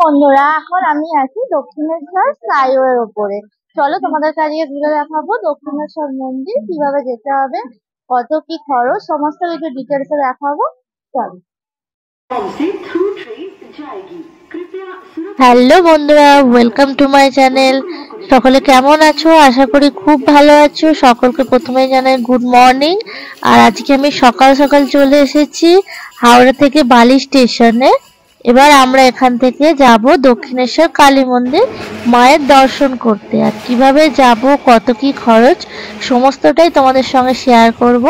বন্ধুরা, এখন আমি আছি দক্ষিণেশ্বর স্কাইওয়ের ওপরে। চলো তোমাদের কাছে ঘুরে দেখাবো দক্ষিণেশ্বর মন্দির, কিভাবে যেতে হবে, কত কি খরচ, সমস্ত কিছু ডিটেলসে দেখাবো। চলো। হ্যালো বন্ধুরা, ওয়েলকাম টু মাই চ্যানেল। সকলে কেমন আছো? আশা করি খুব ভালো আছো। সকলকে প্রথমেই জানাই গুড মর্নিং। আর আজকে আমি সকাল সকাল চলে এসেছি হাওড়া থেকে বালি স্টেশনে। এবার আমরা এখান থেকে যাব দক্ষিণেশ্বর কালী মন্দির মায়ের দর্শন করতে। আর কিভাবে যাব, কত কি খরচ, সমস্তটাই তোমাদের সঙ্গে শেয়ার করব।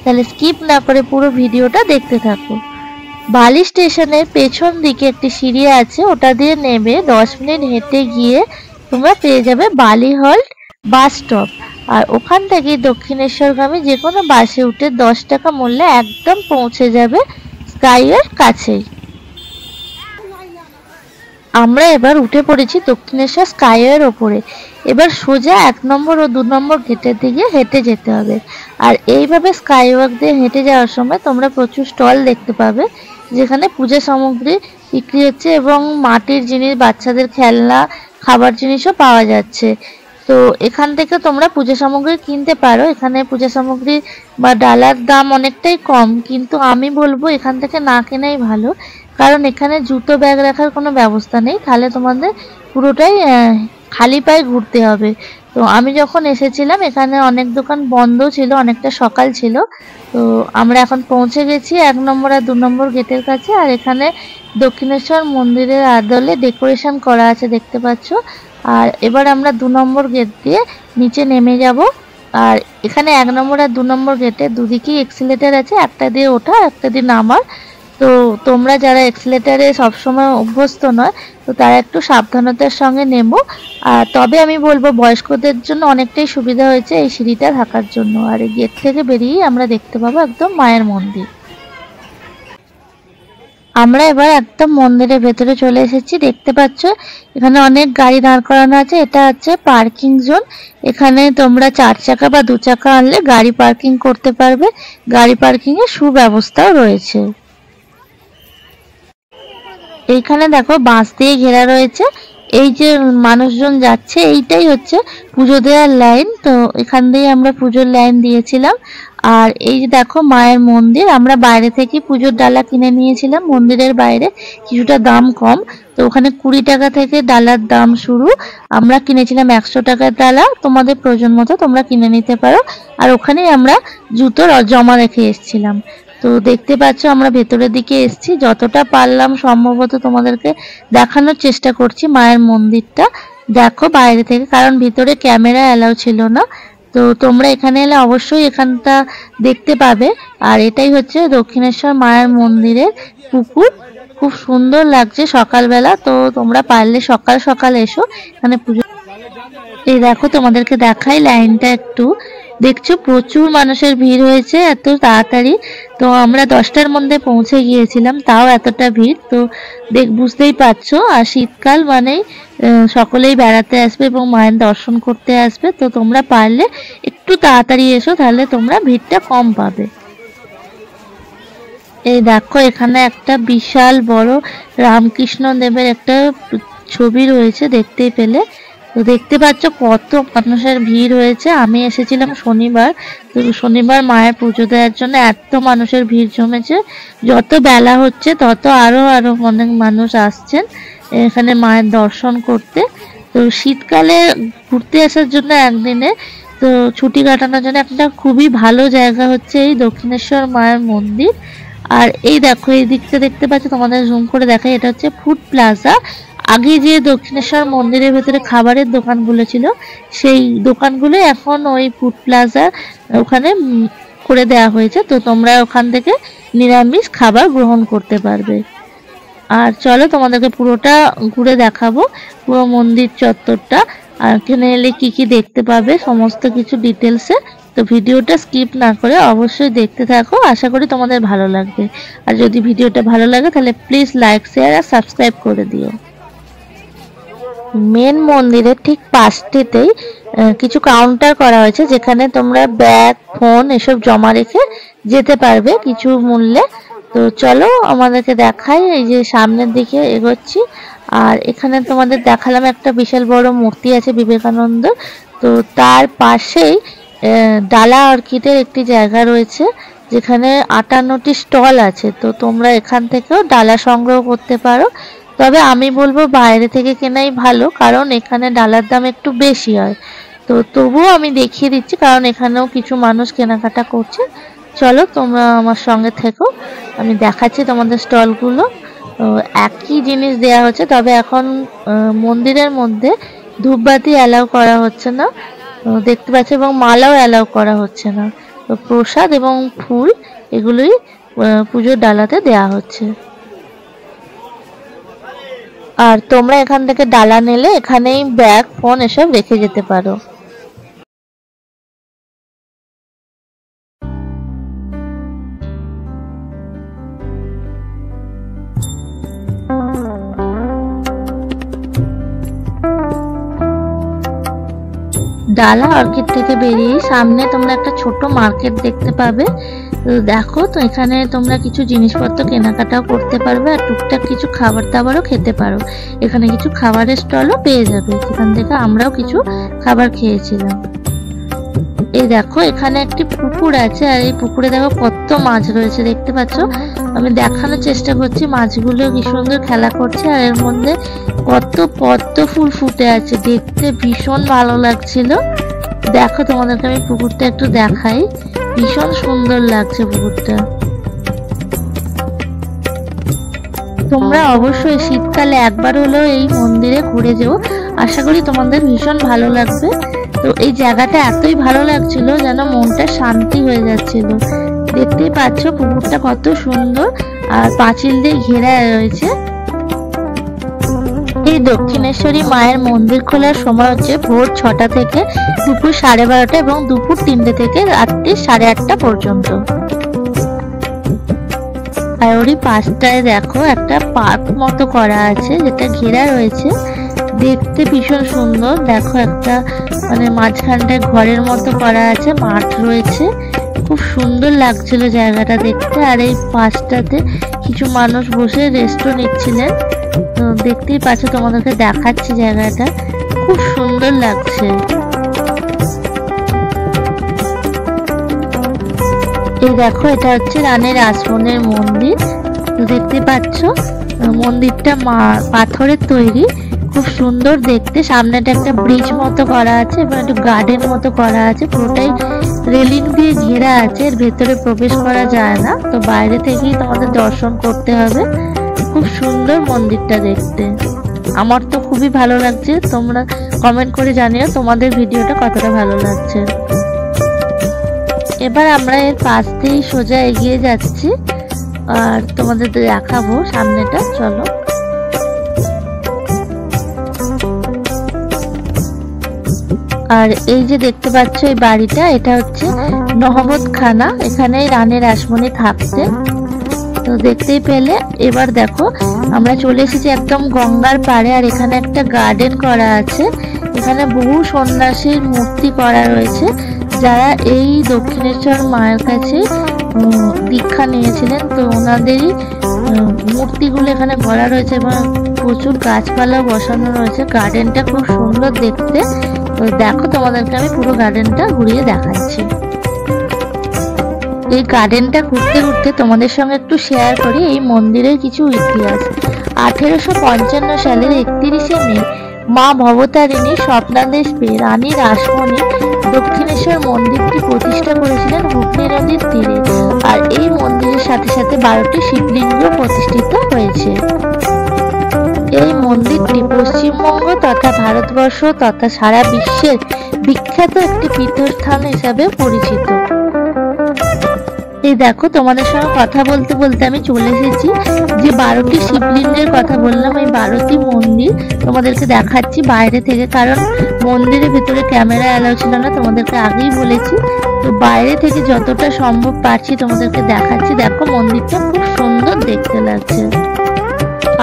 তাহলে স্কিপ না করে পুরো ভিডিওটা দেখতে থাকো। বালি স্টেশনের পেছন দিকে একটি সিঁড়ি আছে, ওটা দিয়ে নেমে 10 মিনিট হেঁটে গিয়ে তোমরা পেয়ে যাবে বালি হল্ট বাস স্টপ। আর ওখান থেকে দক্ষিণেশ্বরগামী যে কোনো বাসে উঠে 10 টাকা মূল্যে একদম পৌঁছে যাবে স্কাইওয়ের কাছেই। আমরা এবার উঠে পড়েছি দক্ষিণেশ্বর স্কাইওয়ের ওপরে। এবার সোজা 1 নম্বর ও 2 নম্বর গেটের দিকে হেঁটে যেতে হবে। আর এইভাবে স্কাইওয়াক দিয়ে হেঁটে যাওয়ার সময় তোমরা প্রচুর স্টল দেখতে পাবে, যেখানে পূজা সামগ্রী বিক্রি হচ্ছে এবং মাটির জিনিস, বাচ্চাদের খেলনা, খাবার জিনিসও পাওয়া যাচ্ছে। তো এখান থেকে তোমরা পূজা সামগ্রী কিনতে পারো। এখানে পূজা সামগ্রী বা ডালার দাম অনেকটাই কম, কিন্তু আমি বলবো এখান থেকে না কেনাই ভালো, কারণ এখানে জুতো ব্যাগ রাখার কোনো ব্যবস্থা নেই। তাহলে তোমাদের পুরোটাই খালি পায়ে ঘুরতে হবে। তো আমি যখন এসেছিলাম এখানে অনেক দোকান বন্ধ ছিল, অনেকটা সকাল ছিল। তো আমরা এখন পৌঁছে গেছি 1 নম্বর আর 2 নম্বর গেটের কাছে। আর এখানে দক্ষিণেশ্বর মন্দিরের আদলে ডেকোরেশন করা আছে, দেখতে পাচ্ছ। আর এবার আমরা 2 নম্বর গেট দিয়ে নিচে নেমে যাব। আর এখানে 1 নম্বর আর 2 নম্বর গেটে দুদিকেই এক্সিলেটর আছে, একটা দিয়ে ওঠা, একটা দিয়ে নামার। তো তোমরা যারা এক্সিলেটারে সবসময় অভ্যস্ত নয়, তো তারা একটু সাবধানতার সঙ্গে নেমো। আর তবে আমি বলবো বয়স্কদের জন্য অনেকটাই সুবিধা হয়েছে এই সিঁড়িটা থাকার জন্য। আর এই গেট থেকে বেরিয়েই আমরা দেখতে পাবো একদম মায়ের মন্দির। আমরা এবার একদম মন্দিরের ভেতরে চলে এসেছি। দেখতে পাচ্ছ এখানে অনেক গাড়ি দাঁড় করানো আছে। এটা হচ্ছে পার্কিং জোন। এখানে তোমরা 4 চাকা বা 2 চাকা আনলে গাড়ি পার্কিং করতে পারবে। গাড়ি পার্কিং এর সুব্যবস্থাও রয়েছে। এইখানে দেখো বাঁশ দিয়ে ঘেরা রয়েছে। এই যে মানুষজন যাচ্ছে, এইটাই হচ্ছে পুজো দেওয়ার লাইন। তো এখান দিয়ে আমরা পুজোর লাইন দিয়েছিলাম। আর এই যে দেখো মায়ের মন্দির, আমরা বাইরে থেকে পুজোর ডালা কিনে নিয়েছিলাম। মন্দিরের বাইরে কিছুটা দাম কম, তো ওখানে 20 টাকা থেকে ডালার দাম শুরু। আমরা কিনেছিলাম 100 টাকার ডালা। তোমাদের প্রয়োজন মতো তোমরা কিনে নিতে পারো। আর ওখানেই আমরা জুতো জমা রেখে এসেছিলাম। তো দেখতে পাচ্ছ আমরা ভেতরের দিকে এসেছি। যতটা পারলাম সম্ভবত তোমাদেরকে দেখানোর চেষ্টা করছি মায়ের মন্দিরটা। দেখো বাইরে থেকে, কারণ ভিতরে ক্যামেরা অ্যালাউ ছিল না। তো তোমরা এখানে এলে অবশ্যই এখানটা দেখতে পাবে। আর এটাই হচ্ছে দক্ষিণেশ্বর মায়ের মন্দিরের পুকুর। খুব সুন্দর লাগছে সকালবেলা। তো তোমরা পারলে সকাল সকাল এসো এখানে পুজো। এই দেখো তোমাদেরকে দেখাই লাইনটা একটু। দেখছো প্রচুর মানুষের ভিড় হয়েছে এত তাড়াতাড়ি। তো আমরা 10টার মধ্যে পৌঁছে গিয়েছিলাম, তাও এতটা ভিড়। তো বুঝতেই পারছো। আর শীতকাল মানেই সকলেই বেড়াতে আসবে এবং মায়ের দর্শন করতে আসবে। তো তোমরা পারলে একটু তাড়াতাড়ি এসো, তাহলে তোমরা ভিড়টা কম পাবে। এই দেখো এখানে একটা বিশাল বড় রামকৃষ্ণ দেবের একটা ছবি রয়েছে, দেখতেই পেলে। তো দেখতে পাচ্ছ কত মানুষের ভিড় হয়েছে। আমি এসেছিলাম শনিবার। তো শনিবার মায়ের পুজো দেওয়ার জন্য এত মানুষের ভিড় জমেছে। যত বেলা হচ্ছে তত আরো অনেক মানুষ আসছেন এখানে মায়ের দর্শন করতে। তো শীতকালে ঘুরতে আসার জন্য একদিনে তো ছুটি কাটানোর জন্য একটা খুবই ভালো জায়গা হচ্ছে এই দক্ষিণেশ্বর মায়ের মন্দির। আর এই দেখো এই দিকটা দেখতে পাচ্ছ, তোমাদের জুম করে দেখাই। এটা হচ্ছে ফুড প্লাজা। আগে যে দক্ষিণেশ্বর মন্দিরের ভেতরে খাবারের দোকানগুলো ছিল, সেই দোকানগুলো এখন ওই ফুড প্লাজা ওখানে করে দেওয়া হয়েছে। তো তোমরা ওখান থেকে নিরামিষ খাবার গ্রহণ করতে পারবে। আর চলো তোমাদেরকে পুরোটা ঘুরে দেখাবো, পুরো মন্দির চত্বরটা। আর এখানে এলে কি কি দেখতে পাবে সমস্ত কিছু ডিটেলসে। তো ভিডিওটা স্কিপ না করে অবশ্যই দেখতে থাকো, আশা করি তোমাদের ভালো লাগবে। আর যদি ভিডিওটা ভালো লাগে তাহলে প্লিজ লাইক, শেয়ার আর সাবস্ক্রাইব করে দিও। মেন মন্দিরের ঠিক পাশটিতেই কিছু কাউন্টার করা হয়েছে, যেখানে তোমরা ব্যাগ, ফোন এসব জমা রেখে যেতে পারবে কিছু মূল্যে। তো চলো আমাদেরকে দেখাই। এই যে সামনের দিকে এগোচ্ছি। আর এখানে তোমাদের দেখালাম একটা বিশাল বড় মূর্তি আছে বিবেকানন্দ। তো তার পাশেই ডালা অর্কিডের একটি জায়গা রয়েছে যেখানে 58টি স্টল আছে। তো তোমরা এখান থেকেও ডালা সংগ্রহ করতে পারো, তবে আমি বলবো বাইরে থেকে কেনাই ভালো, কারণ এখানে ডালার দাম একটু বেশি হয়। তো তবুও আমি দেখিয়ে দিচ্ছি, কারণ এখানেও কিছু মানুষ কেনাকাটা করছে। চলো তোমরা আমার সঙ্গে থেকো, আমি দেখাচ্ছি তোমাদের স্টলগুলো। একই জিনিস দেয়া হচ্ছে, তবে এখন মন্দিরের মধ্যে ধূপবাতি অ্যালাউ করা হচ্ছে না, দেখতে পাচ্ছি, এবং মালাও অ্যালাউ করা হচ্ছে না। তো প্রসাদ এবং ফুল এগুলোই পুজোর ডালাতে দেয়া হচ্ছে। আর তোমরা এখান থেকে ডালা নিলে এখানেই ব্যাগ, ফোন এসব রেখে যেতে পারো। ডালা অর্কিড থেকে বেরিয়ে সামনে তোমরা একটা ছোট মার্কেট দেখতে পাবে। তো দেখো, তো এখানে তোমরা কিছু জিনিসপত্র কেনাকাটাও করতে পারবে, আর টুকটাক কিছু খাবার দাবারও খেতে পারো। এখানে কিছু খাবারের স্টলও পেয়ে যাবে, সেখান থেকে আমরাও কিছু খাবার খেয়েছিলাম। এই দেখো, এখানে একটি পুকুর আছে, আর এই পুকুরে দেখো কত মাছ রয়েছে, দেখতে পাচ্ছ। আমি দেখানোর চেষ্টা করছি, মাছগুলো কি সুন্দর খেলা করছে, আর এর মধ্যে কত পদ্ম ফুল ফুটে আছে, দেখতে ভীষণ ভালো লাগছিল। দেখো, তোমাদেরকে আমি পুকুরটা একটু দেখাই, ভীষণ সুন্দর লাগছে পুকুরটা। তোমরা অবশ্যই শীতকালে একবার হলেও এই মন্দিরে ঘুরে যেও, আশা করি তোমাদের ভীষণ ভালো লাগবে। তো এই জায়গাটা এতই ভালো লাগছিল যেন মনটা শান্তি হয়ে যাচ্ছিল। দেখতেই পাচ্ছ পুকুরটা কত সুন্দর, আর পাঁচিল দিয়ে ঘেরা রয়েছে। এই দক্ষিণেশ্বরী মায়ের মন্দির খোলার সময় হচ্ছে ভোর 6টা থেকে দুপুর 12:30 এবং দুপুর 3টে থেকে রাত্রি 8:30 পর্যন্ত। আর ওরই পাশটায় দেখো একটা পার্ক মতো করা আছে, যেটা ঘেরা রয়েছে, দেখতে ভীষণ সুন্দর। দেখো একটা মানে মাঝখানটায় ঘরের মতো করা আছে, মাঠ রয়েছে, খুব সুন্দর লাগছিল জায়গাটা দেখতে। আর এই পাশটাতে কিছু মানুষ বসে রেস্টও নিচ্ছিলেন। তো দেখতেই পাচ্ছ, তোমাদেরকে দেখাচ্ছি, জায়গাটা খুব সুন্দর লাগছে। এই দেখো, এটা হচ্ছে রানী রাসমণির মন্দির। তো দেখতে পাচ্ছ মন্দিরটা পাথরের তৈরি, খুব সুন্দর দেখতে। সামনেটা একটা ব্রিজ মতো করা আছে এবং একটা গার্ডেন মতো করা আছে, পুরোটাই রেলিং দিয়ে ঘেরা আছে, এর ভেতরে প্রবেশ করা যায় না, তো বাইরে থেকেই তোমাদের দর্শন করতে হবে। খুব সুন্দর মন্দিরটা দেখতে, আমার তো খুবই ভালো লাগছে। তোমরা কমেন্ট করে জানিও তোমাদের ভিডিওটা কতটা ভালো লাগছে। এবার আমরা এর পাশ দিয়েই সোজা এগিয়ে যাচ্ছি, আর তোমাদের দেখাবো সামনেটা। চলো, আর এই যে দেখতে পাচ্ছ এই বাড়িটা, এটা হচ্ছে নহবত খানা, এখানে রানী রাসমণি থাকতেন। তো দেখতেই পেলে। এবার দেখো, আমরা চলে এসেছি একদম গঙ্গার পাড়ে, আর এখানে একটা গার্ডেন করা আছে। এখানে বহু সন্ন্যাসীর মূর্তি করা রয়েছে, যারা এই দক্ষিণেশ্বর মায়ের কাছে দীক্ষা নিয়েছিলেন। তো ওনাদেরই মূর্তিগুলো এখানে করা রয়েছে, এবং প্রচুর গাছপালা বসানো রয়েছে। গার্ডেনটা খুব সুন্দর দেখতে। তো দেখো, তোমাদেরকে আমি পুরো গার্ডেনটা ঘুরিয়ে দেখাচ্ছি। এই গার্ডেনটা ঘুরতে ঘুরতে তোমাদের সঙ্গে একটু শেয়ার করি এই মন্দিরের কিছু ইতিহাস। 1855 সালের 31শে মে মা ভবতারিণী স্বপ্নাদেশ পেয়ে রানী রাসমণি দক্ষিণেশ্বর মন্দিরটি প্রতিষ্ঠা করেছিলেন হুগলি নদীর তীরে। আর এই মন্দিরের সাথে সাথে 12টি শিবলিঙ্গ প্রতিষ্ঠিত হয়েছে। এই মন্দিরটি পশ্চিমবঙ্গ তথা ভারতবর্ষ তথা সারা বিশ্বের বিখ্যাত একটি তীর্থস্থান হিসাবে পরিচিত। এই দেখো, তোমাদের সঙ্গে কথা বলতে বলতে আমি চলে এসেছি যে 12টি শিবলিঙ্গের কথা বললাম, এই 12টি মন্দির তোমাদেরকে দেখাচ্ছি বাইরে থেকে, কারণ মন্দিরের ভিতরে ক্যামেরা অ্যালাউ ছিল না, তোমাদেরকে আগেই বলেছি। তো বাইরে থেকে যতটা সম্ভব পারছি তোমাদেরকে দেখাচ্ছি। দেখো, মন্দিরটা খুব সুন্দর দেখতে লাগছে।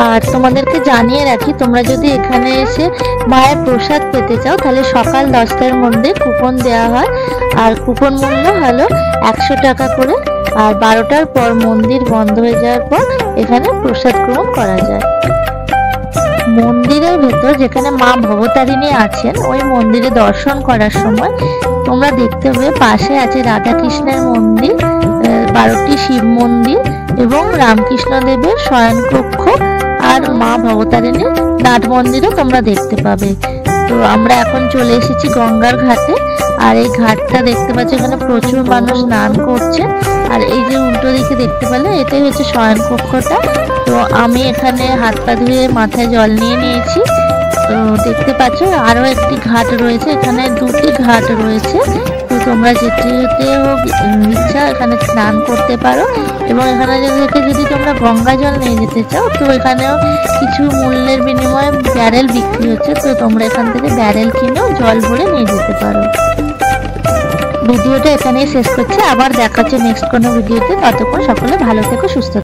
আর তোমাদেরকে জানিয়ে রাখি, তোমরা যদি এখানে এসে মায়ের প্রসাদ পেতে চাও, তাহলে সকাল 10টার মধ্যে কুপন দেওয়া হয়, আর কুপন মূল্য হলো 100 টাকা করে। আর 12টার পর মন্দির বন্ধ হয়ে যাওয়ার পর এখানে প্রসাদ গ্রহণ করা যায়। মন্দিরের ভেতর যেখানে মা ভবতারিণী আছেন ওই মন্দিরে দর্শন করার সময় তোমরা দেখতে পাবে পাশে আছে রাধাকৃষ্ণের মন্দির, 12টি শিব মন্দির এবং রামকৃষ্ণ দেবের শয়নকক্ষ আর মা ভবতারিণীর নাট মন্দিরও তোমরা দেখতে পাবে। তো আমরা এখন চলে এসেছি গঙ্গার ঘাটে। আর এই ঘাটটা দেখতে পাচ্ছ এখানে প্রচুর মানুষ স্নান করছে। আর এই যে উল্টো দিকে দেখতে পেলে এটাই হচ্ছে শয়নকক্ষটা। তো আমি এখানে হাত পা ধুয়ে মাথায় জল নিয়ে নিয়েছি। তো দেখতে পাচ্ছ আরো একটি ঘাট রয়েছে, এখানে 2টি ঘাট রয়েছে। তো তোমরা যেতে হোক ইচ্ছা এখানে স্নান করতে পারো। এবং এখানে যদি তোমরা গঙ্গা জল নিয়ে যেতে চাও তো এখানেও কিছু মূল্যের বিনিময়ে ব্যারেল বিক্রি হচ্ছে। তো তোমরা এখান থেকে ব্যারেল কিনেও জল ভরে নিয়ে যেতে পারো। ভিডিওটা এখানেই শেষ করছি, আবার দেখা হচ্ছে নেক্সট কোনো ভিডিওতে। ততক্ষণ সকলে ভালো থেকো, সুস্থ থেকো।